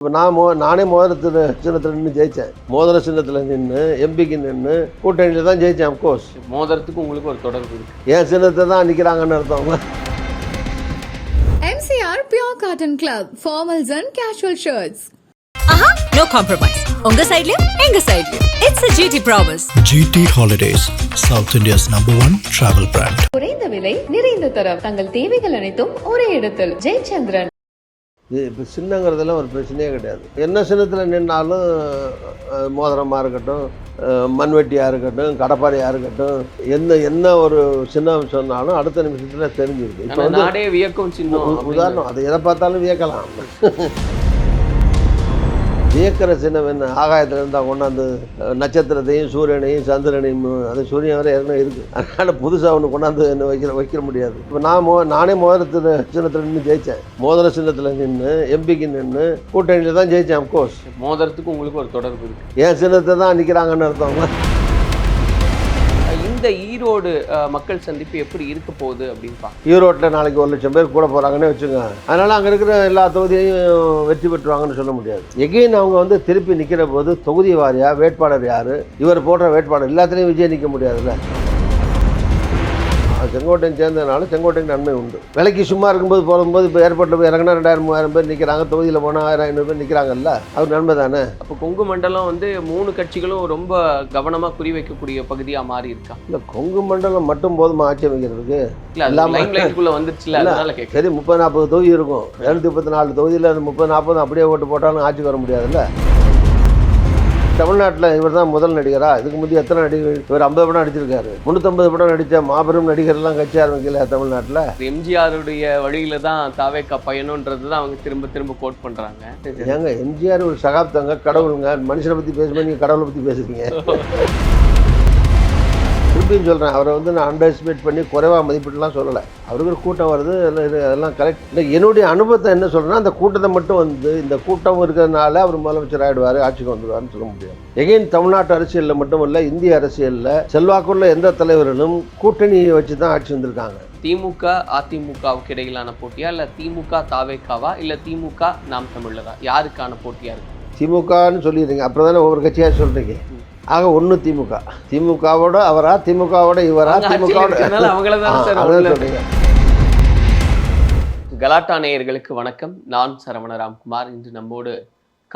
இப்போ நானே மோதிரத்தில் சின்னத்தில் நின்று ஜெயித்தேன். மோதிர சின்னத்தில் நின்று எம்பிக்கு நின்று கூட்டணியில் தான் ஜெயித்தேன். அப்கோர்ஸ் மோதிரத்துக்கு உங்களுக்கு ஒரு தொடர்பு இருக்கு. என் சின்னத்தை தான் நிற்கிறாங்கன்னு அர்த்தவங்க. MCR Pure Cotton Club, formals and casual shirts. Aha, no compromise. Unga side liya, enga side liya. It's a GT promise. GT Holidays, South India's #1 travel brand. குறைந்த விலை நிறைந்த தரம் தங்கள் தேவைகள் அனைத்தும் ஒரே இடத்தில் ஜெயச்சந்திரன். இது இப்போ சின்னங்கிறதெல்லாம் ஒரு பிரச்சனையே கிடையாது. என்ன சின்னத்தில் நின்னாலும் மோதிரமாக இருக்கட்டும், மண்வெட்டியாக இருக்கட்டும், கடப்பாறையாக இருக்கட்டும், என்ன ஒரு சின்னம் சொன்னாலும் அடுத்த நிமிஷத்தில் தெரிஞ்சிருக்கு. இப்போ வந்து நாடே வியக்கும் சின்னம். உதாரணம், அதை எதை பார்த்தாலும் வியக்கலாம். வியக்கிற சின்னம் என்ன? ஆகாயத்தில் இருந்தால் கொண்டாந்து நட்சத்திரத்தையும் சூரியனையும் சந்திரனையும், அது சூரியன் வரை ஏற்கனவே இருக்குது. அதனால் புதுசாக ஒன்று கொண்டாந்து என்ன வைக்க முடியாது. இப்போ நானே மோதிரத்தில் சின்னத்தில் நின்று ஜெயித்தேன். மோதிர சின்னத்தில் நின்று எம்பிக்கு நின்று கூட்டணியில் தான் ஜெயித்தேன். அப்கோர்ஸ் மோதிரத்துக்கு உங்களுக்கு ஒரு தொடர்பு இருக்கு. என் சின்னத்தை தான் நிற்கிறாங்கன்னு அர்த்தவங்க. இந்த ஈரோடு மக்கள் சந்திப்பு எப்படி இருக்க போகுது அப்படின்னு பார்க்க. ஈரோட்டில் நாளைக்கு 1 லட்சம் பேர் கூட போகிறாங்கன்னே வச்சுங்க. அதனால் அங்கே இருக்கிற எல்லா தொகுதியையும் வெற்றி பெற்றுவாங்கன்னு சொல்ல முடியாது. எகெயின் அவங்க வந்து திருப்பி நிற்கிற போது தொகுதி வாரியாக வேட்பாளர் யார், இவர் போடுற வேட்பாளர் எல்லாத்துலேயும் விஜய் நிற்க முடியாதுல்ல. செங்கோட்டையன் சேர்ந்ததுனால செங்கோட்டைக்கு நன்மை உண்டு. விலைக்கு சும்மா இருக்கும்போது போகும்போது இப்போ ஏர்போர்ட்டில் போய் இறங்கினா 2000-3000 பேர் நிற்கிறாங்க, தொகுதியில் போனால் 1000-500 பேர் நிற்கிறாங்கல்ல, அவர் நன்மை தானே. அப்போ கொங்கு மண்டலம் வந்து 3 கட்சிகளும் ரொம்ப கவனமாக குறி வைக்கக்கூடிய பகுதியாக மாறி இருக்கா? இல்லை, கொங்கு மண்டலம் மட்டும் போதுமா ஆட்சி அமைக்கிறதுக்கு? லைம்லைட்டுக்குள்ள வந்துருச்சுல, அதனால கேட்க. சரி, 30-40 தொகுதி இருக்கும். 234 தொகுதியில் அந்த 30-40 அப்படியே ஓட்டு போட்டாலும் ஆட்சிக்கு வர முடியாதுல்ல. தமிழ்நாட்டில் இவர் தான் முதல் நடிகரா? இதுக்கு முந்தைய எத்தனை நடிகர்? இவர் 50 படம் நடிச்சிருக்காரு. 350 படம் நடித்த மாபெரும் நடிகர்லாம் கட்சி ஆரம்பிக்கல தமிழ்நாட்டில். எம்ஜிஆருடைய வழியில தான் தாவேக்கா பயணம்ன்றது தான் அவங்க திரும்ப திரும்ப கோட் பண்றாங்க. ஏங்க, எம்ஜிஆர் ஒரு சகாப்தங்க, கடவுளுங்க. மனுஷனை பற்றி பேசும்போது நீங்கள் கடவுளை பற்றி பேசுறீங்க. திருப்பியும் சொல்கிறேன், அவரை வந்து நான் அண்டர் எஸ்டிமேட் பண்ணி குறைவாக மதிப்பிட்டுலாம் சொல்லலை. அவருக்கு ஒரு கூட்டம் வருது, அதெல்லாம் கரெக்ட். இல்லை, என்னுடைய அனுபவத்தை என்ன சொல்கிறேன்னா, அந்த கூட்டத்தை மட்டும் வந்து இந்த கூட்டம் இருக்கிறதுனால அவர் முதலமைச்சர் ஆகிடுவார், ஆட்சிக்கு வந்துடுவார்னு சொல்ல முடியாது. எகைன் தமிழ்நாட்டு அரசியலில் மட்டும் இல்லை, இந்திய அரசியலில் செல்வாக்குள்ள எந்த தலைவர்களும் கூட்டணியை வச்சு தான் ஆட்சி வந்திருக்காங்க. திமுக அதிமுகவுக்கு இடையிலான போட்டியா, இல்லை திமுக தாவேக்காவா, இல்லை திமுக நாம் தமிழரா, யாருக்கான போட்டியா இருக்கு? திமுகன்னு சொல்லிடுறீங்க, அப்புறம் தானே ஒவ்வொரு கட்சியாக சொல்கிறீங்க. ஆக ஒன்று திமுக. திமுகவோட அவரா, திமுகவோட இவரா, திமுகவோட சொல்றீங்க. கலாட்டா நேயர்களுக்கு வணக்கம். நான் சரவண ராம்குமார். இன்று நம்மோடு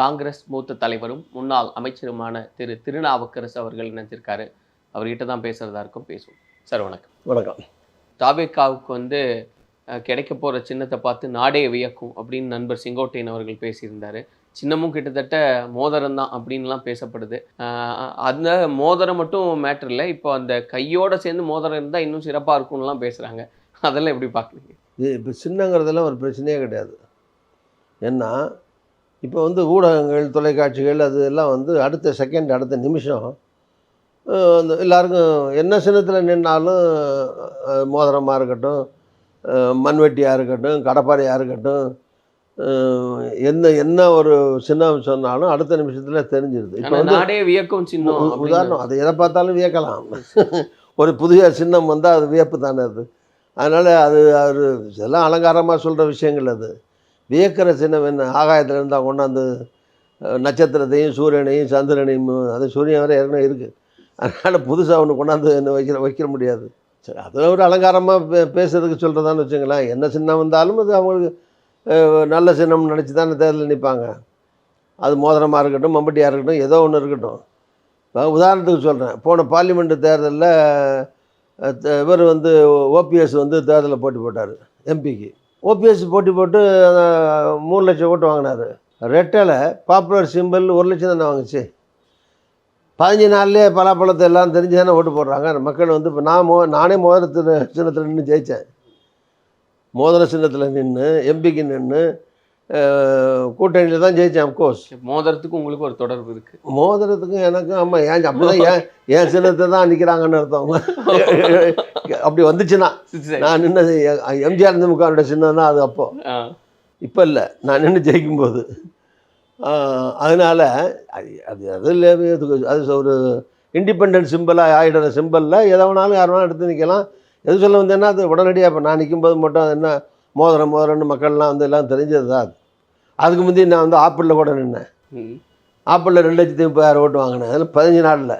காங்கிரஸ் மூத்த தலைவரும் முன்னாள் அமைச்சருமான திரு திருநாவுக்கரசு அவர்கள் நினைச்சிருக்காரு. அவர்கிட்ட தான் பேசுறதா இருக்கும், பேசுவோம். சார் வணக்கம். வணக்கம். தாவேக்காவுக்கு வந்து கிடைக்க போகிற சின்னத்தை பார்த்து நாடே வியக்கும் அப்படின்னு நண்பர் செங்கோட்டையன் அவர்கள் பேசியிருந்தார். சின்னமும் கிட்டத்தட்ட மோதிரம் தான் அப்படின்லாம் பேசப்படுது. அந்த மோதிரம் மட்டும் மேட்டர் இல்லை, இப்போ அந்த கையோடு சேர்ந்து மோதிரம் இருந்தால் இன்னும் சிறப்பாக இருக்கும்லாம் பேசுகிறாங்க. அதெல்லாம் எப்படி பார்க்குறீங்க? இது இப்போ சின்னங்கிறதெல்லாம் ஒரு பிரச்சனையே கிடையாது. ஏன்னா இப்போ வந்து ஊடகங்கள், தொலைக்காட்சிகள், அது எல்லாம் வந்து அடுத்த செகண்ட், அடுத்த நிமிஷம் அந்த எல்லாருக்கும் என்ன சின்னத்தில் நின்னாலும் மோதிரமாக இருக்கட்டும், மண்வெட்டியாக இருக்கட்டும், கடப்பாறையாக இருக்கட்டும், என்ன ஒரு சின்னம் சொன்னாலும் அடுத்த நிமிஷத்தில் தெரிஞ்சிருது. இப்போ வந்து நாடே வியக்கும் சின்னம். உதாரணம், அதை எதை பார்த்தாலும் வியக்கலாம். ஒரு புதிய சின்னம் வந்தால் அது வியப்பு தானே அது. அதனால் அது இதெல்லாம் அலங்காரமாக சொல்கிற விஷயங்கள். அது வியக்கிற சின்னம் என்ன? ஆகாயத்தில் இருந்தால் கொண்டாந்து நட்சத்திரத்தையும் சூரியனையும் சந்திரனையும், அது சூரியன் வரை ஏற்கனவே இருக்குது. அதனால் புதுசாக ஒன்று கொண்டாந்து என்ன வைக்க முடியாது. சரி, அதில் ஒரு அலங்காரமாக பேசுறதுக்கு சொல்கிறதான்னு வச்சுங்களேன். என்ன சின்னம் வந்தாலும் அது அவங்களுக்கு நல்ல சின்னம்னு நினச்சி தானே தேர்தலில் நிற்பாங்க. அது மோதிரமாக இருக்கட்டும், மம்பட்டியாக இருக்கட்டும், ஏதோ ஒன்று இருக்கட்டும். உதாரணத்துக்கு சொல்கிறேன், போன பார்லிமெண்ட்டு தேர்தலில் இவர் வந்து ஓபிஎஸ் வந்து தேர்தலில் போட்டி போட்டார் எம்பிக்கு. ஓபிஎஸ் போட்டி போட்டு 3 லட்சம் ஓட்டு வாங்கினார். ரெட்டையில் பாப்புலர் சிம்பிள் 1 லட்சம் தானே வாங்குச்சு. 15 நாள்லேயே பலாப்பழத்தை எல்லாம் தெரிஞ்சு தானே ஓட்டு போடுறாங்க மக்கள். வந்து இப்போ நானே மோதிர சின்னத்தில் நின்று ஜெயித்தேன். மோதிர சின்னத்தில் நின்று எம்பிக்கு நின்று கூட்டணியில் தான் ஜெயித்தேன். அப்கோர்ஸ் மோதிரத்துக்கு உங்களுக்கு ஒரு தொடர்பு இருக்குது. மோதிரத்துக்கும் எனக்கும் ஆமாம். ஏன் அப்படிதான் என் சின்னத்தை தான் நிற்கிறாங்கன்னு அர்த்தவங்க. அப்படி வந்துச்சுன்னா நான் நின்று எம்ஜிஆர் திமுகவோட சின்னம் தான் அது. அப்போது இப்போ இல்லை, நான் நின்று ஜெயிக்கும்போது. அதனால் அது ஒரு இண்டிபெண்டன்ட் சிம்பிளாக ஆகிடுற சிம்பிளில் எதை வேணாலும் யார் வேணாலும் எடுத்து நிற்கலாம். எது சொல்ல வந்தேன்னா அது உடனடியாக இப்போ நான் நிற்கும்போது மட்டும் அது என்ன மோதிரம்னு மக்கள்லாம் வந்து எல்லாம் தெரிஞ்சது தான். அதுக்கு முந்தைய நான் வந்து ஆப்பிளில் கூட நின்னேன். ஆப்பிளில் 2,30,000 ஓட்டு வாங்கினேன். அதில் 15 நாளில்.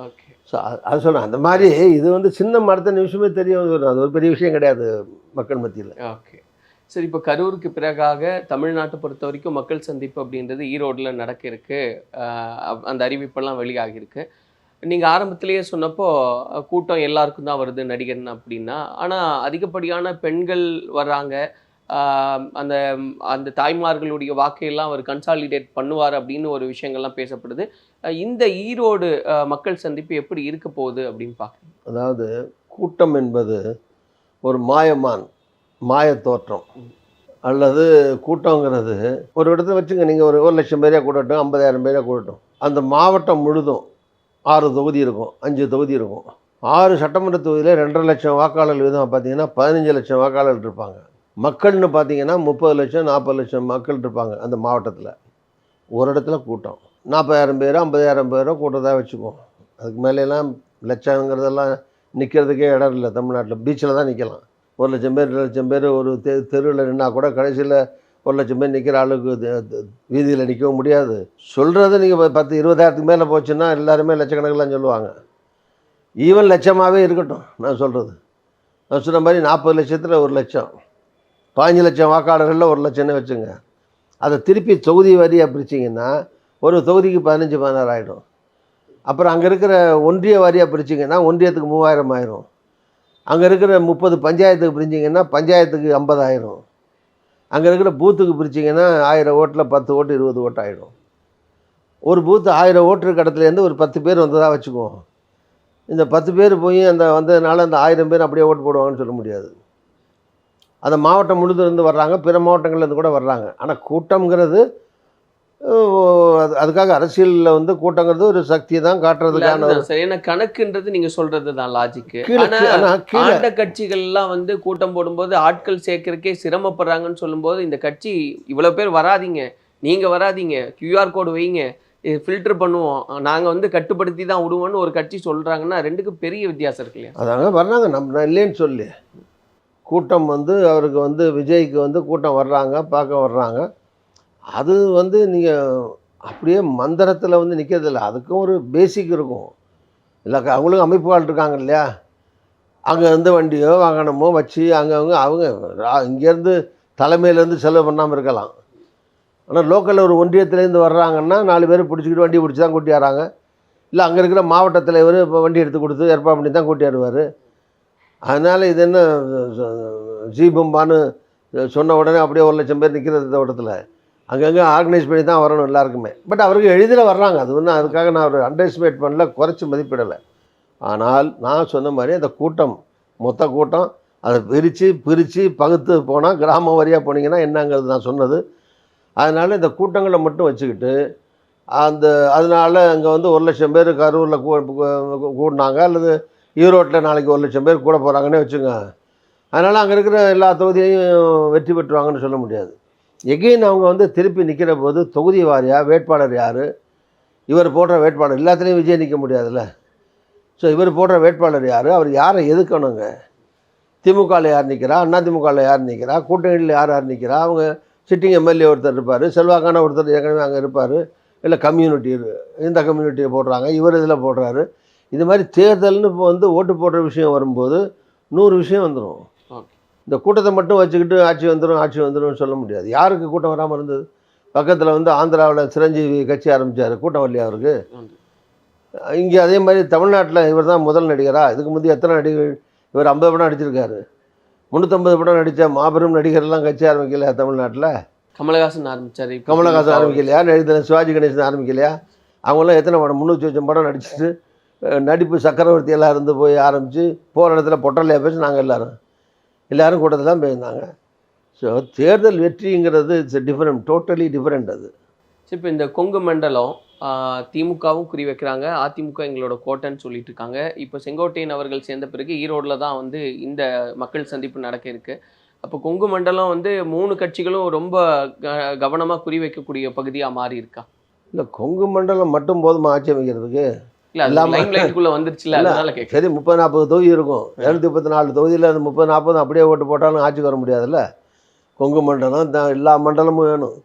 ஓகே. ஸோ அது சொல்கிறேன். அந்த மாதிரி இது வந்து சின்ன அடுத்த நிமிஷமே தெரிய வரும். அது ஒரு பெரிய விஷயம் கிடையாது மக்கள் மத்தியில். ஓகே. சரி, இப்போ கரூருக்கு பிறகாக தமிழ்நாட்டை பொறுத்த வரைக்கும் மக்கள் சந்திப்பு அப்படின்றது ஈரோடில் நடக்க இருக்கு. அந்த அறிவிப்பெல்லாம் வெளியாகிருக்கு. நீங்கள் ஆரம்பத்திலேயே சொன்னப்போ கூட்டம் எல்லாருக்கும் தான் வருது நடிகன் அப்படின்னா, ஆனால் அதிகப்படியான பெண்கள் வர்றாங்க. அந்த அந்த தாய்மார்களுடைய வாக்கையெல்லாம் அவர் கன்சாலிடேட் பண்ணுவார் அப்படின்னு ஒரு விஷயங்கள்லாம் பேசப்படுது. இந்த ஈரோடு மக்கள் சந்திப்பு எப்படி இருக்க போகுது அப்படின்னு பார்க்குறீங்க? அதாவது கூட்டம் என்பது ஒரு மாய தோற்றம். அல்லது கூட்டங்கிறது ஒரு இடத்துல வச்சுங்க, நீங்கள் ஒரு 1,00,000 பேரையா கூட்டட்டும், 50,000 பேரையா கூட்டட்டும், அந்த மாவட்டம் முழுதும் 6 தொகுதி இருக்கும், 5 தொகுதி இருக்கும். 6 சட்டமன்ற தொகுதியில் 2.5 லட்சம் வாக்காளர்கள் விதமாக பார்த்தீங்கன்னா 15 லட்சம் வாக்காளர்கள் இருப்பாங்க. மக்கள்னு பார்த்தீங்கன்னா 30 லட்சம் 40 லட்சம் மக்கள் இருப்பாங்க அந்த மாவட்டத்தில். ஒரு இடத்துல கூட்டம் 40,000 பேரோ 50,000 பேரோ கூட்டதாக வச்சுக்குவோம். அதுக்கு மேலெல்லாம் லட்சங்கிறதெல்லாம் நிற்கிறதுக்கே இடம் இல்லை. தமிழ்நாட்டில் பீச்சில் தான் நிற்கலாம். 1 லட்சம் பேர் 2 லட்சம் பேர் ஒரு தெருவில் நின்னா கூட கடைசியில் 1 லட்சம் பேர் நிற்கிற அளவுக்கு வீதியில் நிற்கவும் முடியாது. சொல்கிறது நீங்கள் 10-20,000க்கு மேலே போச்சுன்னா எல்லாருமே லட்சக்கணக்கில் சொல்லுவாங்க. ஈவன் லட்சமாகவே இருக்கட்டும். நான் சொல்கிறது, நான் சொன்ன மாதிரி 40 லட்சத்தில் 1 லட்சம், 15 லட்சம் வாக்காளர்களில் 1 லட்சம்னு வச்சுங்க. அதை திருப்பி தொகுதி வாரியாக பிரிச்சிங்கன்னா ஒரு தொகுதிக்கு 15-16 ஆகிடும். அப்புறம் அங்கே இருக்கிற ஒன்றிய வாரியாக பிரிச்சிங்கன்னா ஒன்றியத்துக்கு 3000 ஆயிரும். அங்கே இருக்கிற 30 பஞ்சாயத்துக்கு பிரிஞ்சிங்கன்னா பஞ்சாயத்துக்கு 50 ஆயிரும். அங்கே இருக்கிற பூத்துக்கு பிரிச்சிங்கன்னா 1000 ஓட்டில் 10 ஓட்டு 20 ஓட்டு ஆகிடும். ஒரு பூத்து 1000 ஓட்டு இருக்க இடத்துலேருந்து ஒரு 10 பேர் வந்ததாக வச்சுக்குவோம். இந்த 10 பேர் போய் அந்த வந்ததுனால அந்த 1000 பேர் அப்படியே ஓட்டு போடுவாங்கன்னு சொல்ல முடியாது. அந்த மாவட்டம் முழுதுலேருந்து வர்றாங்க, பிற மாவட்டங்கள்லேருந்து கூட வர்றாங்க. ஆனால் கூட்டங்கிறது அதுக்காக அரசியலில் வந்து கூட்டங்கிறது ஒரு சக்தியை தான் காட்டுறதுக்கான சரியான கணக்குன்றது நீங்க சொல்றது தான் லாஜிக்கு. கீழே ஆண்ட கட்சிகள்லாம் வந்து கூட்டம் போடும்போது ஆட்கள் சேர்க்கறதுக்கே சிரமப்படுறாங்கன்னு சொல்லும்போது இந்த கட்சி இவ்வளவு பேர் வராதீங்க, நீங்க வராதீங்க, QR கோடு வைங்க, ஃபில்டர் பண்ணுவோம், நாங்கள் வந்து கட்டுப்படுத்தி தான் விடுவோம்னு ஒரு கட்சி சொல்கிறாங்கன்னா ரெண்டுக்கும் பெரிய வித்தியாசம் இருக்கு இல்லையா? அதாங்க வர்றாங்க. நான் இல்லைன்னு சொல்லி கூட்டம் வந்து அவருக்கு வந்து விஜய்க்கு வந்து கூட்டம் வர்றாங்க, பார்க்க வர்றாங்க. அது வந்து நீங்கள் அப்படியே மந்திரத்தில் வந்து நிற்கிறதில்ல. அதுக்கும் ஒரு பேசிக் இருக்கும். இல்லை அவங்களும் அமைப்புகள் இருக்காங்க இல்லையா? அங்கே இருந்து வண்டியோ வாகனமோ வச்சு அவங்க இங்கேருந்து தலைமையிலேருந்து செலவு பண்ணாமல் இருக்கலாம். ஆனால் லோக்கலில் ஒரு ஒன்றியத்துலேருந்து வர்றாங்கன்னா 4 பேர் பிடிச்சிக்கிட்டு வண்டி பிடிச்சி தான் கூட்டியாராங்க. இல்லை அங்கே இருக்கிற மாவட்ட தலைவர் இப்போ வண்டி எடுத்து கொடுத்து ஏற்பாடு பண்ணி தான் கூட்டியாருவார். அதனால் இது என்ன ஜீபம்பான்னு சொன்ன உடனே அப்படியே 1 லட்சம் பேர் நிற்கிறது இந்த ஓட்டத்தில் அங்கங்கே ஆர்கனைஸ் பண்ணி தான் வரணும் எல்லாருக்குமே. பட் அவருக்கு எளிதில் வர்றாங்க. அது ஒன்றும் அதுக்காக நான் ஒரு அண்டர் எஸ்டிமேட் பண்ணல, குறைச்சி மதிப்பிடலை. ஆனால் நான் சொன்ன மாதிரி அந்த கூட்டம் மொத்த கூட்டம் அதை பிரித்து பகுத்து போனால் கிராம வாரியாக போனீங்கன்னா என்னங்கிறது நான் சொன்னது. அதனால் இந்த கூட்டங்களை மட்டும் வச்சுக்கிட்டு அதனால் அங்கே வந்து 1 லட்சம் பேர் கரூரில் கூடினாங்க, அல்லது ஈரோட்டில் நாளைக்கு 1 லட்சம் பேர் கூட போகிறாங்கன்னே வச்சுங்க. அதனால் அங்கே இருக்கிற எல்லா தொகுதியையும் வெற்றி பெற்றுவாங்கன்னு சொல்ல முடியாது. எகெயின் அவங்க வந்து திருப்பி நிற்கிற போது தொகுதி வாரியாக வேட்பாளர் யார், இவர் போடுற வேட்பாளர் எல்லாத்துலேயும் விஜய் நிற்க முடியாதுல்ல. ஸோ இவர் போடுற வேட்பாளர் யார், அவர் யாரை எதுக்கணுங்க. திமுகவில் யார் நிற்கிறா, அதிமுகவில் யார் நிற்கிறா, கூட்டணியில் யார் நிற்கிறா, அவங்க சிட்டிங் எம்எல்ஏ ஒருத்தர் இருப்பார், செல்வாக்கான ஒருத்தர் ஏற்கனவே அங்கே இருப்பார், இல்லை கம்யூனிட்டி இந்த கம்யூனிட்டியை போடுறாங்க, இவர் இதில் போடுறாரு. இது மாதிரி தேர்தல்னு இப்போ வந்து ஓட்டு போடுற விஷயம் வரும்போது 100 விஷயம் வந்துடும். இந்த கூட்டத்தை மட்டும் வச்சுக்கிட்டு ஆட்சி வந்துடும் சொல்ல முடியாது. யாருக்கு கூட்டம் வராமல் இருந்தது? பக்கத்தில் வந்து ஆந்திராவில் சிரஞ்சீவி கட்சி ஆரம்பித்தார், கூட்டம் வரலையா அவருக்கு? இங்கே அதே மாதிரி தமிழ்நாட்டில் இவர் தான் முதல் நடிகரா? இதுக்கு முந்தைய எத்தனை நடிகர்? இவர் 50 படம் நடிச்சிருக்காரு. 350 படம் நடித்த மாபெரும் நடிகர்லாம் கட்சி ஆரம்பிக்கலையா தமிழ்நாட்டில்? கமலஹாசன் ஆரம்பித்தார். கமலஹாசன் ஆரம்பிக்கலையா? சிவாஜி கணேசன் ஆரம்பிக்கலையா? அவங்களாம் எத்தனை படம்? 300 படம் நடிச்சுட்டு நடிப்பு சக்கரவர்த்தி எல்லாம் இருந்து போய் ஆரம்பித்து போகிற இடத்துல பொட்டலையாக பேசி நாங்கள் எல்லோரும் கூட்டத்தில் தான் போயிருந்தாங்க. ஸோ தேர்தல் வெற்றிங்கிறது இட்ஸ் டிஃப்ரெண்ட், டோட்டலி டிஃப்ரெண்ட். அது இப்போ இந்த கொங்கு மண்டலம் திமுகவும் குறி வைக்கிறாங்க, அதிமுக எங்களோட கோட்டைன்னு சொல்லிட்டு இருக்காங்க. இப்போ செங்கோட்டையன் அவர்கள் சேர்ந்த பிறகு ஈரோடில் தான் வந்து இந்த மக்கள் சந்திப்பு நடக்க இருக்குது. அப்போ கொங்கு மண்டலம் வந்து 3 கட்சிகளும் ரொம்ப கவனமாக குறி வைக்கக்கூடிய பகுதியாக மாறி இருக்கா? இல்லை, கொங்கு மண்டலம் மட்டும் போதுமா ஆட்சி அமைக்கிறதுக்கு? வந்துருச்சுல, சரி 30-40 தொகுதி இருக்கும். 234 தொகுதியில் அந்த 30-40 அப்படியே ஓட்டு போட்டாலும் ஆட்சிக்கு வர முடியாதுல்ல. கொங்கு மண்டலம் எல்லா மண்டலமும் வேணும்.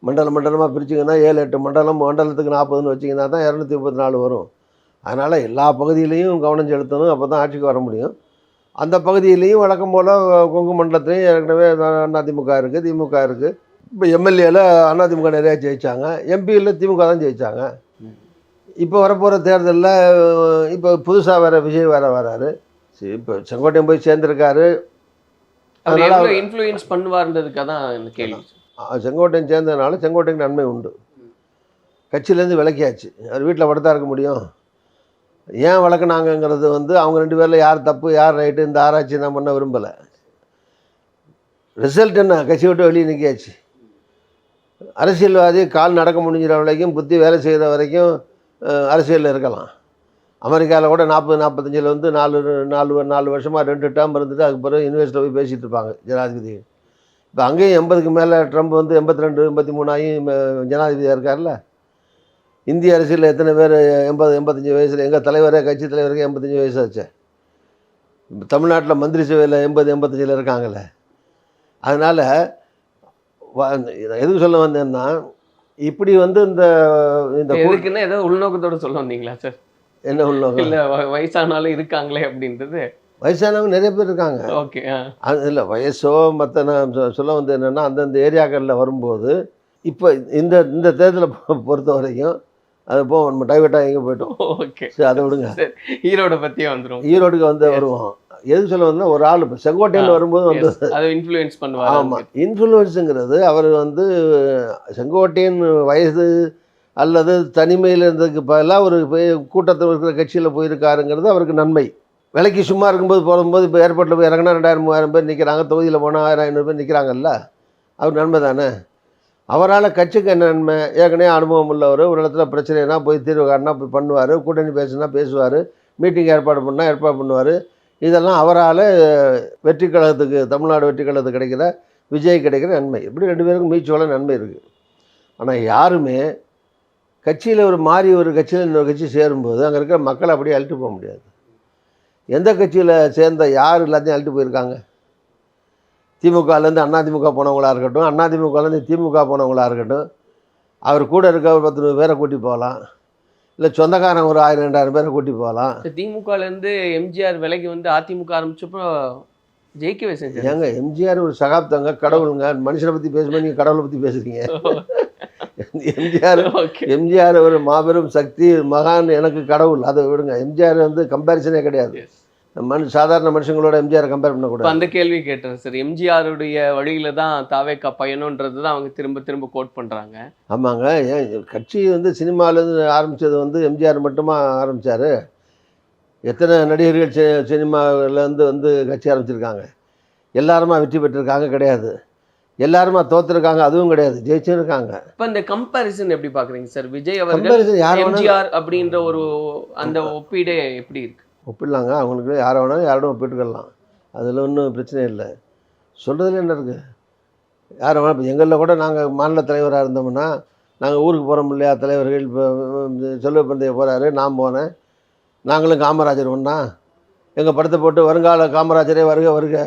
மண்டலமாக பிரிச்சிங்கன்னா 7-8 மண்டலம், மண்டலத்துக்கு 40ன்னு வச்சிங்கன்னா தான் 234 வரும். அதனால் எல்லா பகுதியிலையும் கவனம் செலுத்தணும், அப்போ தான் ஆட்சிக்கு வர முடியும். அந்த பகுதியிலையும் வழக்கம் போல் கொங்கு மண்டலத்துலையும் ஏற்கனவே அதிமுக இருக்குது, திமுக இருக்குது. இப்போ எம்எல்ஏல அதிமுக நிறையா ஜெயித்தாங்க, எம்பியில் திமுக தான் ஜெயித்தாங்க. இப்போ வரப்போகிற தேர்தலில் இப்போ புதுசாக வேறு விஜய் வேறு வராரு. சரி, இப்போ செங்கோட்டையன் போய் சேர்ந்துருக்காரு. அதனால இன்ஃப்ளூயன்ஸ் பண்ணுவார்ன்றதுக்காக தான் இந்த கேள்வி. செங்கோட்டையன் சேர்ந்ததுனால செங்கோட்டையனுக்கு நன்மை உண்டு. கட்சியிலேருந்து விலக்கியாச்சு, அவர் வீட்டில் படுத்தா இருக்க முடியும். ஏன் வளர்க்குனாங்கங்கிறது வந்து அவங்க 2 பேரில் யார் தப்பு யார் ரைட்டு இந்த ஆராய்ச்சி நான் பண்ண விரும்பலை. ரிசல்ட் என்ன, கட்சி விட்டு வெளியே நிற்காச்சு. அரசியல்வாதி கால் நடக்க முடிஞ்சிற வரைக்கும், புத்தி வேலை செய்கிற வரைக்கும் அரசியலில் இருக்கலாம். அமெரிக்காவில் கூட 40-45 வந்து 4 வருஷமாக 2 டேர்ம் இருந்துட்டு அதுக்கு பிறகு யூனிவர்சிட்டியில் போய் பேசிகிட்டு இருப்பாங்க ஜனாதிபதி. இப்போ அங்கேயும் 80க்கு மேலே ட்ரம்ப் வந்து 82-83 ஆகி ஜனாதிபதியாக இருக்கார்ல. இந்திய அரசியலில் எத்தனை பேர் 80-85 வயசில், எங்கள் தலைவரே கட்சி தலைவருக்கு 85 வயசு ஆச்சு. தமிழ்நாட்டில் மந்திரி சபையில் 80-85 இருக்காங்களே. அதனால் எதுக்கு சொல்ல வந்தேன்னா, இப்படி வந்து இந்த இதுக்குன்னா ஏதோ உள்நோக்கத்தோடு சொல்ல வந்தீங்களா சார்? என்ன உள்நோக்கம்? இல்லை வயசானாலும் இருக்காங்களே அப்படின்றது. வயசானவங்க நிறைய பேர் இருக்காங்க. ஓகே. அது இல்லை வயசோ மற்ற நான் சொல்ல வந்து என்னென்னா, அந்தந்த ஏரியாக்களில் வரும்போது இப்போ இந்த தேர்தலை பொறுத்த வரைக்கும் அது நம்ம டைவர்ட்டாக எங்கே போய்ட்டோம். ஓகே, சரி அதை விடுங்க. ஈரோட பற்றியே வந்துடும். ஈரோடுக்கு வந்து வருவோம். எது சொல்ல வந்தால் ஒரு ஆள் இப்போ செங்கோட்டையில் வரும்போது வந்து அதை இன்ஃப்ளூயன்ஸ் பண்ணுவார். ஆமாம், இன்ஃப்ளூயன்ஸுங்கிறது அவர் வந்து செங்கோட்டையன் வயது அல்லது தனிமையில் இருந்ததுக்கு பதிலாக ஒரு கூட்டத்தில் இருக்கிற கட்சியில் போயிருக்காருங்கிறது அவருக்கு நன்மை. விலைக்கு சும்மா இருக்கும்போது போகும்போது இப்போ ஏர்போர்ட்டில் போய் இறங்கினா 2000-3000 பேர் நிற்கிறாங்க, தொகுதியில் போனால் 1000-500 பேர் நிற்கிறாங்கல்ல, அவர் நன்மை தானே. அவரால் கட்சிக்கு என்ன நன்மை? ஏற்கனவே அனுபவம் உள்ளவர், ஒரு இடத்துல பிரச்சனைனா போய் தீர்வு காட்டினா போய் பண்ணுவார், கூட்டணி பேசுனா பேசுவார், மீட்டிங் ஏற்பாடு பண்ணால் ஏற்பாடு பண்ணுவார். இதெல்லாம் அவரால் வெற்றி கழகத்துக்கு, தமிழ்நாடு வெற்றி கழகத்துக்கு கிடைக்கிற, விஜய் கிடைக்கிற நன்மை. இப்படி 2 பேருக்கும் மீச்சுவல நன்மை இருக்குது. ஆனால் யாருமே கட்சியில் ஒரு கட்சியில் இன்னொரு கட்சி சேரும்போது அங்கே இருக்கிற மக்களை அப்படியே அழிட்டு போக முடியாது. எந்த கட்சியில் சேர்ந்த யார் எல்லாத்தையும் அழிட்டு போயிருக்காங்க? திமுகலேருந்து அதிமுக போனவங்களாக இருக்கட்டும், அதிமுகலேருந்து திமுக போனவங்களாக இருக்கட்டும், அவர் கூட இருக்க ஒரு 10 பேரை கூட்டி போகலாம், இல்லை சொந்தக்காரன் ஒரு 1000-2000 பேரை கூட்டி போகலாம். திமுகலேருந்து எம்ஜிஆர் விலைக்கு வந்து அதிமுக ஆரம்பிச்சப்போ ஜெயிக்கவே செஞ்சாங்க. ஏங்க எம்ஜிஆர் ஒரு சகாப்தங்க, கடவுளுங்க. மனுஷனை பற்றி பேசும்போது நீங்கள் கடவுளை பற்றி பேசுகிறீங்க. எம்ஜிஆர் ஒரு மாபெரும் சக்தி, மகான், எனக்கு கடவுள், அதை விடுங்க. எம்ஜிஆர் வந்து கம்பேரிசனே கிடையாது. சாதாரண மனுஷங்களோட எம்ஜிஆர் கம்பேர் பண்ணக்கூடாது. அந்த கேள்வி கேட்டேன் சார். எம்ஜிஆருடைய வழியில தான் தாவேக்கா பயணம்ன்றது தான் அவங்க திரும்ப திரும்ப கோட் பண்ணுறாங்க. ஆமாங்க, ஏன் கட்சி வந்து சினிமாவிலேருந்து ஆரம்பித்தது வந்து எம்ஜிஆர் மட்டுமா ஆரம்பித்தார்? எத்தனை நடிகர்கள் சினிமாவிலேருந்து வந்து கட்சி ஆரம்பிச்சிருக்காங்க? எல்லாருமா வெற்றி பெற்றிருக்காங்க? கிடையாது. எல்லாருமா தோத்துருக்காங்க? அதுவும் கிடையாது. ஜெயிச்சும் இருக்காங்க. இப்போ இந்த கம்பேரிசன் எப்படி பார்க்குறீங்க சார்? விஜய் அவர்கள் எம்ஜிஆர் அப்படின்ற ஒரு அந்த ஒப்பீடே எப்படி இருக்கு? ஒப்பிடலாங்க, அவங்களுக்கு யாரை வேணாலும் யாரோட ஒப்பிட்டுக்கலாம், அதில் ஒன்றும் பிரச்சனை இல்லை. சொல்கிறதுல என்ன இருக்குது? யாரை வேணால் இப்போ எங்களில் கூட நாங்கள் மாநில தலைவராக இருந்தோம்னா, நாங்கள் ஊருக்கு போகிறோம் இல்லையா, தலைவர்கள் இப்போ செல்வப்பந்தைய போகிறாரு, நான் போனேன், நாங்களும் காமராஜர் ஒன்றா எங்கள் படத்தை போட்டு வருங்கால காமராஜரே வருக வருக,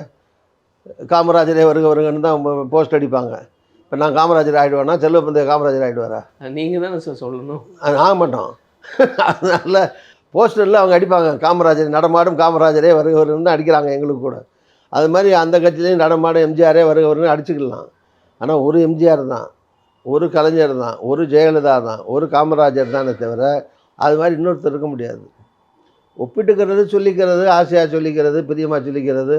காமராஜரே வருக வருகன்னு தான் போஸ்ட் அடிப்பாங்க. இப்போ நான் காமராஜர் ஆகிடுவேன்னா செல்வப்பந்தைய காமராஜர் ஆகிடுவாரா? நீங்கள் தானே சார் சொல்லணும். ஆக மாட்டோம். அதனால் போஸ்டரில் அவங்க அடிப்பாங்க, காமராஜர் நடமாடும் காமராஜரே வருக வருகன்னு தான் அடிக்கிறாங்க எங்களுக்கு கூட. அது மாதிரி அந்த கட்சியிலையும் நடமாடும் எம்ஜிஆரே வருக வருகன்னு அடிச்சுக்கலாம். ஆனால் ஒரு எம்ஜிஆர் தான், ஒரு கலைஞர் தான், ஒரு ஜெயலலிதா தான், ஒரு காமராஜர் தானே தவிர அது மாதிரி இன்னொருத்தர் இருக்க முடியாது. ஒப்பிட்டுக்கிறது, சொல்லிக்கிறது, ஆசையாக சொல்லிக்கிறது, பிரியமாக சொல்லிக்கிறது,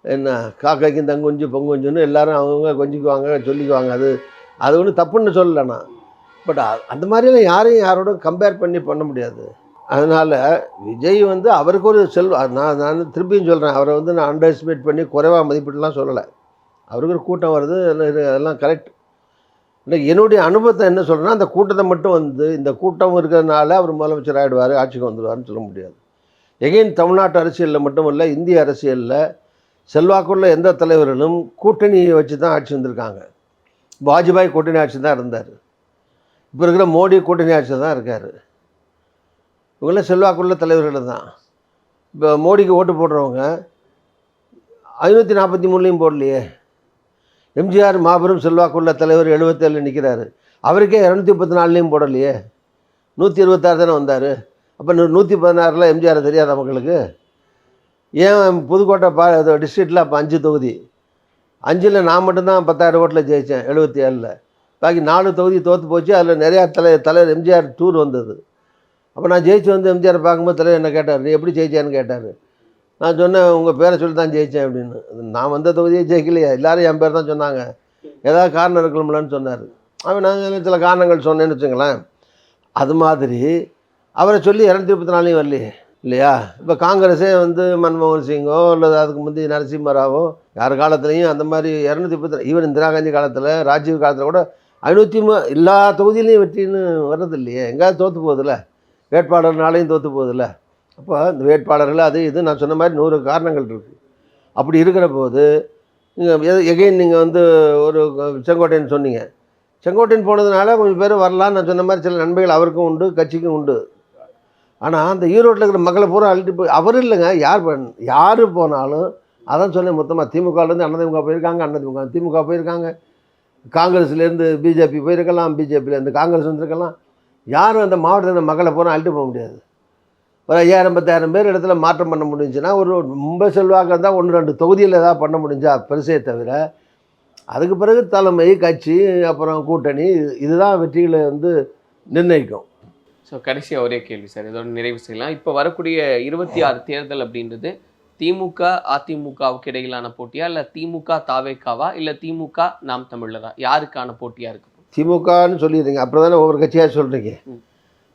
என்ன காக்கைக்கும் தங்குஞ்சு பொங்குஞ்சுன்னு எல்லோரும் அவங்கவுங்க கொஞ்சிக்குவாங்க, சொல்லிக்குவாங்க. அது ஒன்றும் தப்புன்னு சொல்லலைண்ணா. பட் அந்த மாதிரிலாம் யாரையும் யாரோட கம்பேர் பண்ண முடியாது. அதனால் விஜய் வந்து அவருக்கு ஒரு நான் திருப்பியும் சொல்கிறேன், அவரை வந்து நான் அண்டர் எஸ்டிமேட் பண்ணி குறைவாக மதிப்பிட்டுலாம் சொல்லலை. அவருக்கு ஒரு கூட்டம் வருது, அதெல்லாம் கரெக்ட். இல்லை, என்னுடைய அனுபவத்தை என்ன சொல்கிறேன்னா, அந்த கூட்டத்தை மட்டும் வந்து இந்த கூட்டம் இருக்கிறதுனால அவர் முதலமைச்சர் ஆகிடுவார், ஆட்சிக்கு வந்துடுவார்னு சொல்ல முடியாது. எகைன் தமிழ்நாட்டு அரசியலில் மட்டும் இல்லை, இந்திய அரசியலில் செல்வாக்குள்ள எந்த தலைவர்களும் கூட்டணியை வச்சு தான் ஆட்சி வந்திருக்காங்க. வாஜ்பாய் கூட்டணி ஆட்சி தான் இருந்தார், இப்போ இருக்கிற மோடி கூட்டணி ஆட்சி தான் இருக்கார். இவங்களாம் செல்வாக்குள்ள தலைவர்கள் தான். இப்போ மோடிக்கு ஓட்டு போடுறவங்க 543 போடலையே. எம்ஜிஆர் மாபெரும் செல்வாக்குள்ள தலைவர் 77 நிற்கிறாரு. அவருக்கே 234லையும் போடலையே, 126 தானே வந்தார். அப்போ 116 எம்ஜிஆர் தெரியாத மக்களுக்கு? ஏன் புதுக்கோட்டை டிஸ்ட்ரிக்டில் அப்போ 5 தொகுதி, 5ல் நான் மட்டும்தான் 10,000 ஓட்டில் ஜெயித்தேன் 77. பாக்கி 4 தொகுதி தோற்று போச்சு. அதில் நிறையா தலைவர் எம்ஜிஆர் டூர் வந்தது. அப்போ நான் ஜெயிச்சு வந்து எம்ஜிஆர் பார்க்கும்போது தலைவர் என்ன கேட்டார், நீ எப்படி ஜெயிச்சேன்னு கேட்டார். நான் சொன்னேன், உங்கள் பேரை சொல்லி தான் ஜெயித்தேன் அப்படின்னு. நான் வந்த தொகுதியே ஜெயிக்கலையா, எல்லோரும் என் பேர் தான் சொன்னாங்க, ஏதாவது காரணம் இருக்கணும்லன்னு சொன்னார். அவன் நான் சில காரணங்கள் சொன்னேன்னு வச்சுங்களேன். அது மாதிரி அவரை சொல்லி 234 வரலையே இல்லையா? இப்போ காங்கிரஸே வந்து மன்மோகன் சிங்கோ இல்லை அதுக்கு முந்தைய நரசிம்மராவோ யார் காலத்துலேயும் அந்த மாதிரி 234, ஈவன் இந்திரா காந்தி காலத்தில், ராஜீவ் காலத்தில் கூட 500 எல்லா தொகுதியிலையும் வெற்றின்னு வர்றது இல்லையே, எங்கேயாவது தோற்று போகுதில்ல, வேட்பாளர்னாலையும் தோற்று போகுதில்ல. அப்போ இந்த வேட்பாளர்கள் அது இது நான் சொன்ன மாதிரி 100 காரணங்கள் இருக்குது. அப்படி இருக்கிற போது நீங்கள் எகைன் நீங்கள் வந்து ஒரு செங்கோட்டையன் சொன்னீங்க, செங்கோட்டையன் போனதுனால கொஞ்சம் பேர் வரலாம். நான் சொன்ன மாதிரி சில நன்மைகள் அவருக்கும் உண்டு, கட்சிக்கும் உண்டு. ஆனால் அந்த ஈரோட்டில் இருக்கிற மக்களை பூரா அள்ளிட்டு போய் அவர் இல்லைங்க, யார் போனாலும் அதான் சொன்னேன். மொத்தமாக திமுகலேருந்து அதிமுக போயிருக்காங்க, அதிமுக திமுக போயிருக்காங்க, காங்கிரஸ்லேருந்து பிஜேபி போயிருக்கலாம், பிஜேபியிலேருந்து காங்கிரஸ் வந்துருக்கலாம். யாரும் அந்த மாவட்டத்தில் மக்களை பூரா அள்ளிட்டு போக முடியாது. ஒரு 5000-10,000 பேர் இடத்துல மாற்றம் பண்ண முடிஞ்சுன்னா ஒரு ரொம்ப செல்வாக்கு இருந்தால் 1-2 தொகுதியில் ஏதாவது பண்ண முடிஞ்சா பெருசே தவிர, அதுக்கு பிறகு தலைமை, கட்சி, அப்புறம் கூட்டணி, இதுதான் வெற்றிகளை வந்து நிர்ணயிக்கும். ஸோ கடைசியாக ஒரே கேள்வி சார், இதோட நிறைவு செய்யலாம். இப்போ வரக்கூடிய 26 தேர்தல் அப்படின்றது திமுக அதிமுகவுக்கு இடையிலான போட்டியா, இல்லை திமுக தாவேக்காவா, இல்லை திமுக நாம் தமிழரா, யாருக்கான போட்டியாக இருக்கு? திமுகன்னு சொல்லிடுறீங்க, அப்புறம் தானே ஒவ்வொரு கட்சியாக சொல்கிறீங்க.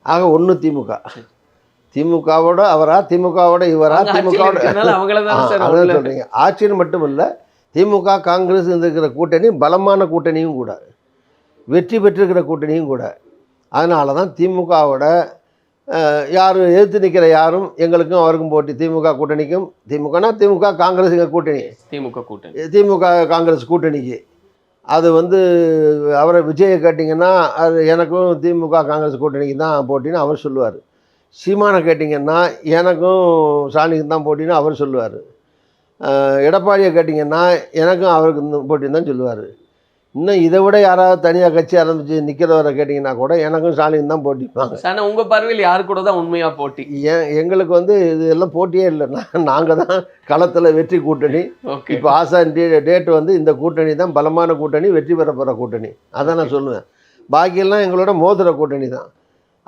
ஆக ஒன்று திமுக, திமுகவோட அவரா, திமுகவோட இவரா, திமுகவோட அதான் சொல்கிறீங்க. ஆட்சின்னு மட்டும் இல்லை, திமுக காங்கிரஸ் இருக்கிற கூட்டணி பலமான கூட்டணியும் கூட, வெற்றி பெற்றிருக்கிற கூட்டணியும் கூட. அதனால தான் திமுகவோட யார் எதிர்த்து நிற்கிற யாரும் எங்களுக்கும் அவருக்கும் போட்டி. திமுக கூட்டணிக்கும், திமுகனா திமுக காங்கிரஸ் எங்கள் கூட்டணி, திமுக காங்கிரஸ் கூட்டணிக்கு. அது வந்து அவரை விஜயை கேட்டிங்கன்னா அது எனக்கும் திமுக காங்கிரஸ் கூட்டணிக்கு தான் போட்டின்னு அவர் சொல்லுவார். சீமானை கேட்டிங்கன்னா எனக்கும் ஸ்டாலினுக்கு தான் போட்டின்னு அவர் சொல்லுவார். எடப்பாடியை கேட்டிங்கன்னா எனக்கும் அவருக்கு போட்டின்னு தான் சொல்லுவார். இன்னும் இதை விட யாராவது தனியாக கட்சி ஆரம்பித்து நிற்கிறவரை கேட்டிங்கன்னா கூட எனக்கும் ஸ்டாலின் தான் போட்டிப்பாங்க. ஆனால் உங்கள் பார்வையில் யார் கூட தான் உண்மையாக போட்டி? எங்களுக்கு வந்து இது எல்லாம் போட்டியே இல்லைன்னா நாங்கள் தான் களத்தில் வெற்றி கூட்டணி. இப்போ ஆசான் டேட் வந்து இந்த கூட்டணி தான் பலமான கூட்டணி, வெற்றி பெற போகிற கூட்டணி. அதான் நான் சொல்லுவேன். பாக்கியெல்லாம் எங்களோட மோதிர கூட்டணி தான்.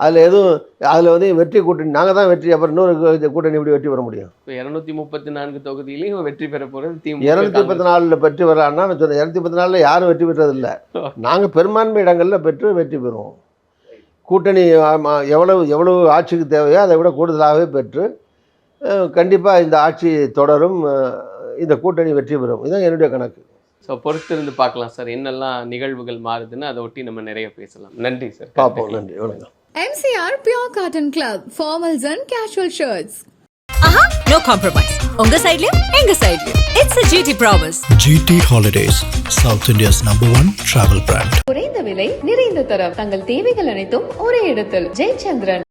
அதில் வந்து வெற்றி கூட்டணி நாங்கள் தான் வெற்றி. அப்புறம் இன்னொரு கூட்டணி எப்படி வெற்றி பெற முடியும்? 234 தொகுதியிலையும் வெற்றி பெற போகிறது திமுக. 214 வெற்றி பெறான்னா நான் சொன்னேன், 214 யாரும் வெற்றி பெற்றதில்லை. நாங்கள் பெரும்பான்மை இடங்களில் பெற்று வெற்றி பெறுவோம். கூட்டணி எவ்வளவு ஆட்சிக்கு தேவையோ அதை விட கூடுதலாகவே பெற்று கண்டிப்பாக இந்த ஆட்சி தொடரும், இந்த கூட்டணி வெற்றி பெறும். இதுதான் என்னுடைய கணக்கு. ஸோ பொறுத்திருந்து பார்க்கலாம் சார், என்னெல்லாம் நிகழ்வுகள் மாறுதுன்னு அதை ஒட்டி நம்ம நிறைய பேசலாம். நன்றி சார். பார்ப்போம். நன்றி, வணக்கம். MCR Pure Cotton Club, formals and casual shirts. Aha, no compromise. Unga side liya, enga side liya. It's a GT promise. GT Holidays, South India's #1 travel brand. குறைந்த விலை, நிறைந்த தரம், தங்கள் தேவைகள் அனைத்தும் ஒரே இடத்தில். ஜெயச்சந்திரன்.